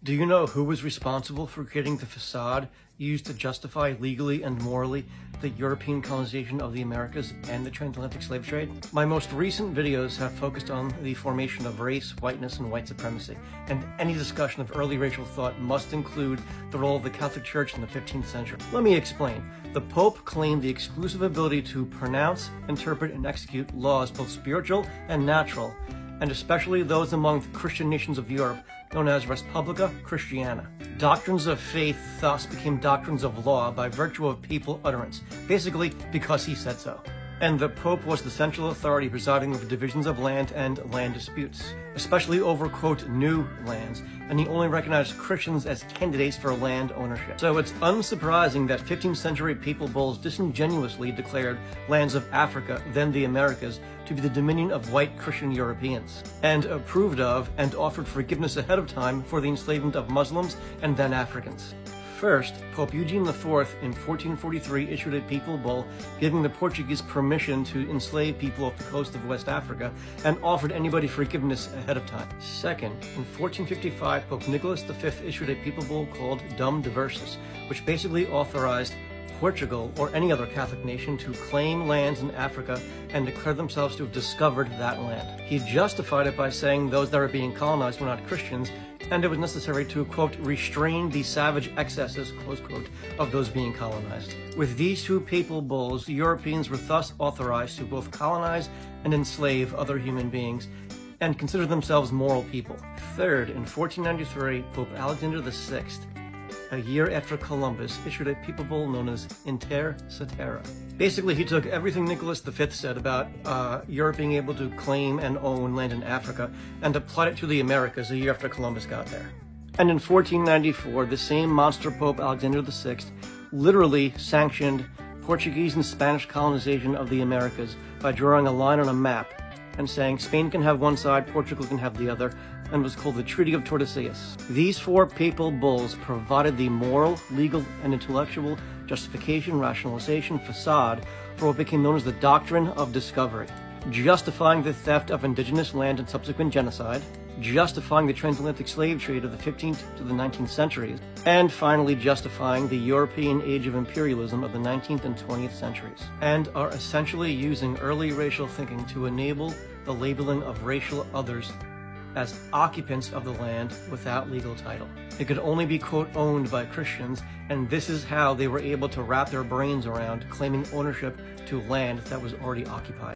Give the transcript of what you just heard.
Do you know who was responsible for creating the facade used to justify legally and morally the European colonization of the Americas and the transatlantic slave trade? My most recent videos have focused on the formation of race, whiteness, and white supremacy, and any discussion of early racial thought must include the role of the Catholic Church in the 15th century. Let me explain. The Pope claimed the exclusive ability to pronounce, interpret, and execute laws both spiritual and natural, and especially those among the Christian nations of Europe, known as Res Publica Christiana. Doctrines of faith thus became doctrines of law by virtue of papal utterance, basically because he said so. And the Pope was the central authority presiding over divisions of land and land disputes, especially over, quote, new lands, and he only recognized Christians as candidates for land ownership. So it's unsurprising that 15th century papal bulls disingenuously declared lands of Africa, then the Americas, to be the dominion of white Christian Europeans, and approved of and offered forgiveness ahead of time for the enslavement of Muslims and then Africans. First, Pope Eugene IV in 1443 issued a papal bull giving the Portuguese permission to enslave people off the coast of West Africa and offered anybody forgiveness ahead of time. Second, in 1455, Pope Nicholas V issued a papal bull called Dum Diversas, which basically authorized Portugal or any other Catholic nation to claim lands in Africa and declare themselves to have discovered that land. He justified it by saying those that were being colonized were not Christians, and it was necessary to, quote, restrain the savage excesses, close quote, of those being colonized. With these two papal bulls, Europeans were thus authorized to both colonize and enslave other human beings and consider themselves moral people. Third, in 1493, Pope Alexander VI, a year after Columbus, issued a papal bull known as Inter Cetera. Basically, he took everything Nicholas V said about Europe being able to claim and own land in Africa and applied it to the Americas a year after Columbus got there. And in 1494, the same monster Pope Alexander VI literally sanctioned Portuguese and Spanish colonization of the Americas by drawing a line on a map and saying Spain can have one side, Portugal can have the other, and was called the Treaty of Tordesillas. These four papal bulls provided the moral, legal, and intellectual justification, rationalization, facade for what became known as the Doctrine of Discovery, justifying the theft of indigenous land and subsequent genocide, justifying the transatlantic slave trade of the 15th to the 19th centuries, and finally justifying the European age of imperialism of the 19th and 20th centuries, and are essentially using early racial thinking to enable the labeling of racial others as occupants of the land without legal title. It could only be, quote, owned by Christians, and this is how they were able to wrap their brains around claiming ownership to land that was already occupied.